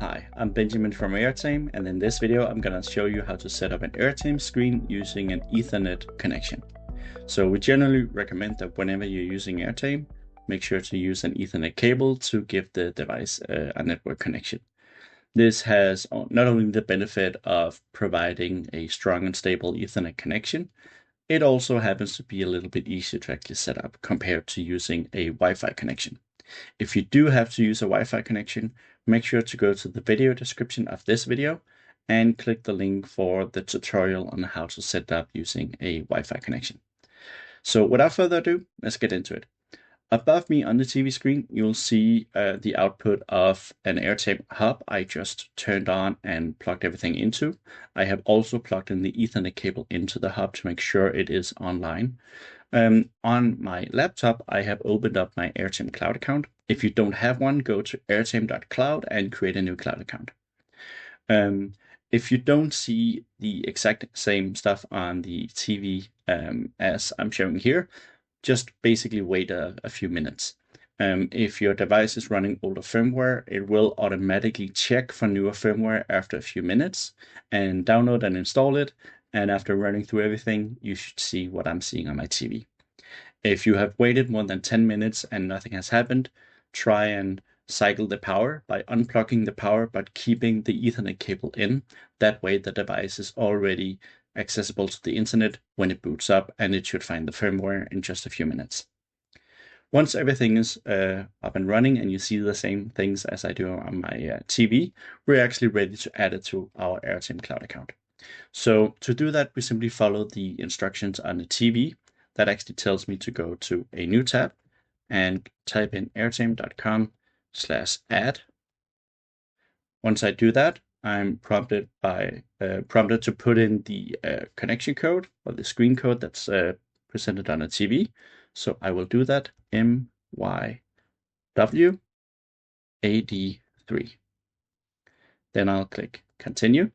Hi, I'm Benjamin from Airtame, and in this video I'm going to show you how to set up an Airtame screen using an Ethernet connection. So we generally recommend that whenever you're using Airtame, make sure to use an Ethernet cable to give the device a network connection. This has not only the benefit of providing a strong and stable Ethernet connection, it also happens to be a little bit easier to actually set up compared to using a Wi-Fi connection. If you do have to use a Wi-Fi connection, make sure to go to the video description of this video and click the link for the tutorial on how to set up using a Wi-Fi connection. So without further ado, let's get into it. Above me on the TV screen, you'll see the output of an Airtame hub I just turned on and plugged everything into. I have also plugged in the Ethernet cable into the hub to make sure it is online. On my laptop, I have opened up my Airtame cloud account. If you don't have one, go to airtame.cloud and create a new cloud account. If you don't see the exact same stuff on the TV as I'm showing here, just basically wait a few minutes. If your device is running older firmware, it will automatically check for newer firmware after a few minutes and download and install it. And after running through everything, you should see what I'm seeing on my TV. If you have waited more than 10 minutes and nothing has happened, try and cycle the power by unplugging the power but keeping the Ethernet cable in. That way the device is already accessible to the internet when it boots up, and it should find the firmware in just a few minutes. Once everything is up and running and you see the same things as I do on my TV, we're actually ready to add it to our Airtame cloud account. So to do that, we simply follow the instructions on the TV. That actually tells me to go to a new tab and type in airtame.com/add. Once I do that, I'm prompted to put in the connection code or the screen code that's presented on the TV. So I will do that, MYWAD3. Then I'll click continue.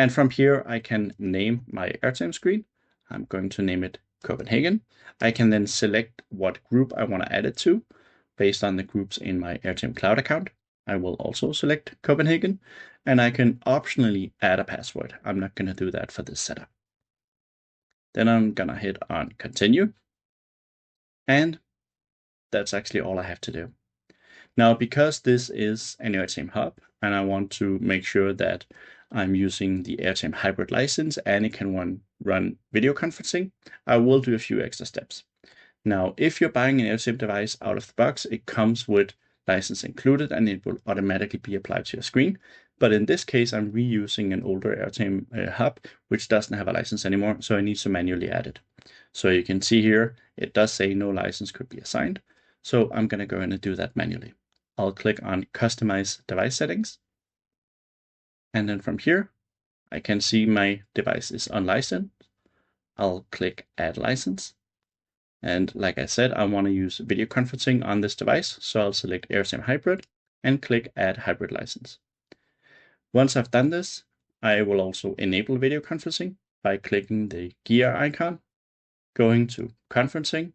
And from here, I can name my Airtame screen. I'm going to name it Copenhagen. I can then select what group I want to add it to based on the groups in my Airtame cloud account. I will also select Copenhagen, and I can optionally add a password. I'm not going to do that for this setup. Then I'm going to hit on continue. And that's actually all I have to do. Now, because this is an Airtame hub, and I want to make sure that I'm using the Airtame hybrid license and it can run video conferencing, I will do a few extra steps. Now, if you're buying an Airtame device out of the box, it comes with license included and it will automatically be applied to your screen. But in this case, I'm reusing an older Airtame hub, which doesn't have a license anymore, so I need to manually add it. So you can see here, it does say no license could be assigned. So I'm going to go in and do that manually. I'll click on Customize Device Settings. And then from here, I can see my device is unlicensed. I'll click Add License. And like I said, I want to use video conferencing on this device. So I'll select Airtame Hybrid and click Add Hybrid License. Once I've done this, I will also enable video conferencing by clicking the gear icon, going to Conferencing,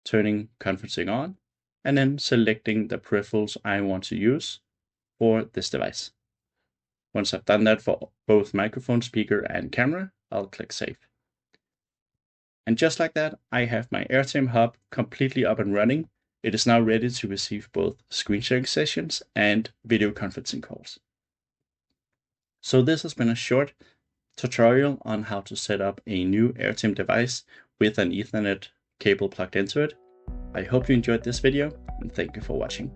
turning conferencing on, and then selecting the peripherals I want to use for this device. Once I've done that for both microphone, speaker, and camera, I'll click Save. And just like that, I have my Airtame hub completely up and running. It is now ready to receive both screen sharing sessions and video conferencing calls. So this has been a short tutorial on how to set up a new Airtame device with an Ethernet cable plugged into it. I hope you enjoyed this video, and thank you for watching.